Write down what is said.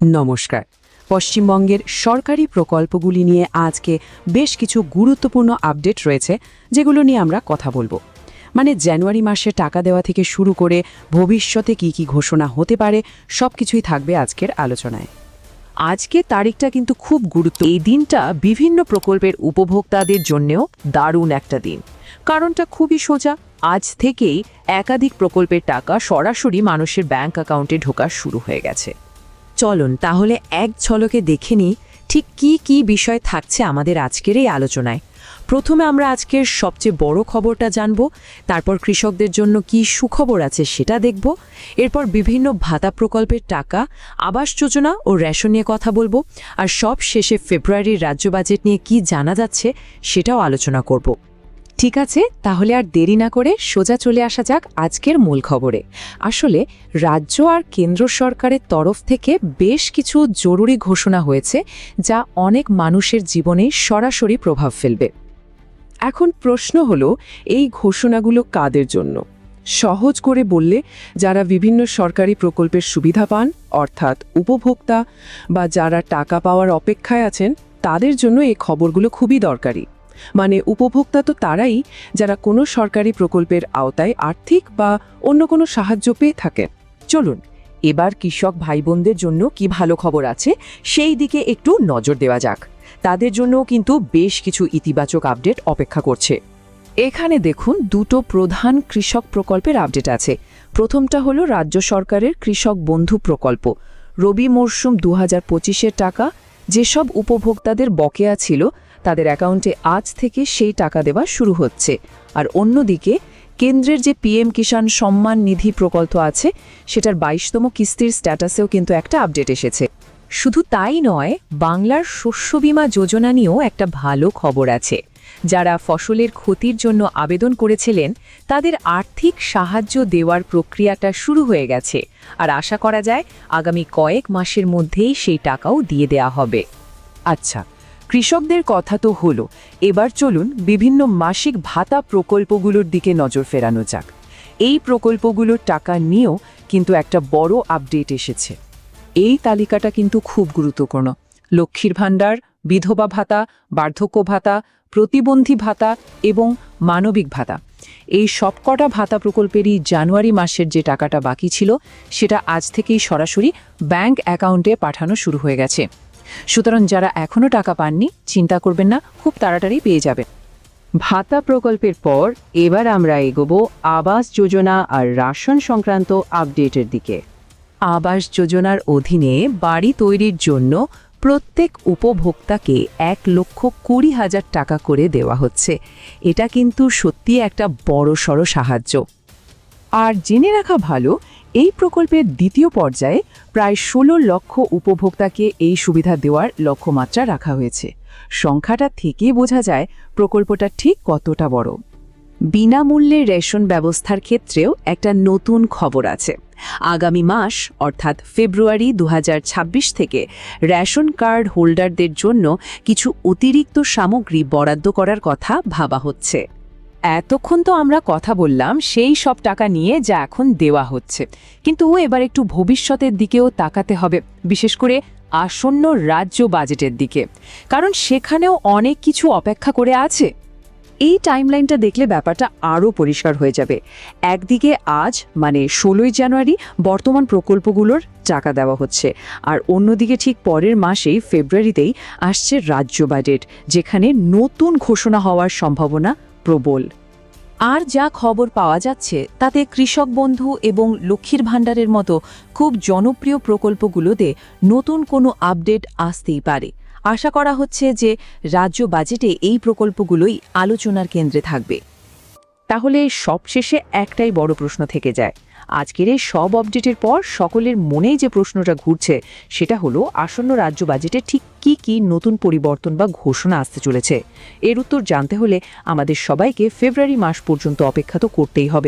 নমস্কার। পশ্চিমবঙ্গের সরকারি প্রকল্পগুলি নিয়ে আজকে বেশ কিছু গুরুত্বপূর্ণ আপডেট রয়েছে, যেগুলো নিয়ে আমরা কথা বলবো। মানে জানুয়ারি মাসে টাকা দেওয়া থেকে শুরু করে ভবিষ্যতে কি কি ঘোষণা হতে পারে, সবকিছুই থাকবে আজকের আলোচনায়। আজকে তারিখটা কিন্তু খুব গুরুত্ব। এই দিনটা বিভিন্ন প্রকল্পের উপভোক্তাদের জন্যও দারুণ একটা দিন। কারণটা খুবই সোজা, আজ থেকেই একাধিক প্রকল্পের টাকা সরাসরি মানুষের ব্যাংক অ্যাকাউন্টে ঢোকা শুরু হয়ে গেছে। চলুন তাহলে এক ঝলকে দেখে নিই ঠিক কি কি বিষয় থাকছে আমাদের আজকের এই আলোচনায়। প্রথমে আমরা আজকের সবচেয়ে বড় খবরটা জানব, তারপর কৃষকদের জন্য কি সুখবর আছে সেটা দেখব, এরপর বিভিন্ন ভাতা প্রকল্পের টাকা, আবাস যোজনা ও রেশন নিয়ে কথা বলবো, আর সব শেষে ফেব্রুয়ারির রাজ্য বাজেট নিয়ে কি জানা যাচ্ছে সেটাও আলোচনা করব। ঠিক আছে, তাহলে আর দেরি না করে সোজা চলে আসা যাক আজকের মূল খবরে। আসলে রাজ্য আর কেন্দ্র সরকারের তরফ থেকে বেশ কিছু জরুরি ঘোষণা হয়েছে, যা অনেক মানুষের জীবনে সরাসরি প্রভাব ফেলবে। এখন প্রশ্ন হলো, এই ঘোষণাগুলো কাদের জন্য? সহজ করে বললে, যারা বিভিন্ন সরকারি প্রকল্পের সুবিধা পান, অর্থাৎ উপভোক্তা বা যারা টাকা পাওয়ার অপেক্ষায় আছেন, তাদের জন্য এই খবরগুলো খুবই দরকারি। মানে উপভোক্তা তো তারাই যারা কোনো সরকারি প্রকল্পের আওতায় আর্থিক বা অন্য কোনো সাহায্য পেয়ে থাকেন। চলুন এবার কৃষক ভাই বোনদের জন্য কি ভালো খবর আছে সেই দিকে একটু নজর দেওয়া যাক। তাদের জন্যও কিন্তু বেশ কিছু ইতিবাচক আপডেট অপেক্ষা করছে। এখানে দেখুন দুটো প্রধান কৃষক প্রকল্পের আপডেট আছে। প্রথমটা হলো রাজ্য সরকারের কৃষক বন্ধু প্রকল্প। রবি মরশুম 2025-এর টাকা যেসব উপভোক্তাদের বকেয়া ছিল, তাদের অ্যাকাউন্টে আজ থেকে সেই টাকা দেওয়া শুরু হচ্ছে। আর অন্যদিকে কেন্দ্রের যে পিএম কিষাণ সম্মান নিধি প্রকল্প আছে, সেটার 22তম কিস্তির স্ট্যাটাসেও কিন্তু একটা আপডেট এসেছে। শুধু তাই নয়, বাংলার শস্য বীমা যোজনা নিয়েও একটা ভালো খবর আছে। যারা ফসলের ক্ষতির জন্য আবেদন করেছিলেন, তাদের আর্থিক সাহায্য দেওয়ার প্রক্রিয়াটা শুরু হয়ে গেছে, আর আশা করা যায় আগামী কয়েক মাসের মধ্যেই সেই টাকাও দিয়ে দেয়া হবে। আচ্ছা, কৃষকদের কথা তো হলো, এবার চলুন বিভিন্ন মাসিক ভাতা প্রকল্পগুলোর দিকে নজর ফেরানো যাক। এই প্রকল্পগুলোর টাকা নিয়েও কিন্তু একটা বড় আপডেট এসেছে। এই তালিকাটা কিন্তু খুব গুরুত্বপূর্ণ। লক্ষ্মীর ভাণ্ডার, বিধবা ভাতা, বার্ধক্য ভাতা, প্রতিবন্ধী ভাতা এবং মানবিক ভাতা, এই সবকটা ভাতা প্রকল্পেরই জানুয়ারি মাসের যে টাকাটা বাকি ছিল, সেটা আজ থেকেই সরাসরি ব্যাংক অ্যাকাউন্টে পাঠানো শুরু হয়ে গেছে। সুতরাং যারা এখনও টাকা পাননি, চিন্তা করবেন না, খুব তাড়াতাড়ি পেয়ে যাবে। ভাতা প্রকল্পের পর এবার আমরা এগোবো আবাস যোজনা আর রাশন সংক্রান্ত আপডেটের দিকে। আবাস যোজনার অধীনে বাড়ি তৈরির জন্য প্রত্যেক উপভোক্তাকে 1,20,000 টাকা করে দেওয়া হচ্ছে। এটা কিন্তু সত্যি একটা বড়সড় সাহায্য। আর জেনে রাখা ভালো, এই প্রকল্পের দ্বিতীয় পর্যায়ে প্রায় 16 লক্ষ উপভোক্তাকে এই সুবিধা দেওয়ার লক্ষ্যমাত্রা রাখা হয়েছে। সংখ্যাটা থেকেই বোঝা যায় প্রকল্পটা ঠিক কতটা বড়। বিনামূল্যে রেশন ব্যবস্থার ক্ষেত্রেও একটা নতুন খবর আছে। আগামী মাস অর্থাৎ ফেব্রুয়ারি 2026 থেকে রেশন কার্ড হোল্ডারদের জন্য কিছু অতিরিক্ত সামগ্রী বরাদ্দ করার কথা ভাবা হচ্ছে। এতক্ষণ তো আমরা কথা বললাম সেই সব টাকা নিয়ে, যা এখন দেওয়া হচ্ছে, কিন্তু এবার একটু ভবিষ্যতের দিকেও তাকাতে হবে, বিশেষ করে আসন্ন রাজ্য বাজেটের দিকে, কারণ সেখানেও অনেক কিছু অপেক্ষা করে আছে। এই টাইমলাইনটা দেখলে ব্যাপারটা আরও পরিষ্কার হয়ে যাবে। একদিকে আজ মানে 16ই জানুয়ারি বর্তমান প্রকল্পগুলোর টাকা দেওয়া হচ্ছে, আর অন্যদিকে ঠিক পরের মাসেই ফেব্রুয়ারিতেই আসছে রাজ্য বাজেট, যেখানে নতুন ঘোষণা হওয়ার সম্ভাবনা প্রবল। আর যা খবর পাওয়া যাচ্ছে তাতে কৃষক বন্ধু এবং লক্ষ্মীর ভাণ্ডারের মতো খুব জনপ্রিয় প্রকল্পগুলোতে নতুন কোনো আপডেট আসতেই পারে। আশা করা হচ্ছে যে রাজ্য বাজেটে এই প্রকল্পগুলোই আলোচনার কেন্দ্রে থাকবে। তাহলে সবশেষে একটাই বড় প্রশ্ন থেকে যায়। আজকের এই সব আপডেটের পর সকলের মনেই যে প্রশ্নটা ঘুরছে, সেটা হলো আসন্ন রাজ্য বাজেটে ঠিক কি কি নতুন পরিবর্তন বা ঘোষণা আসতে চলেছে। এর উত্তর জানতে হলে আমাদের সবাইকে ফেব্রুয়ারি মাস পর্যন্ত অপেক্ষা তো করতেই হবে।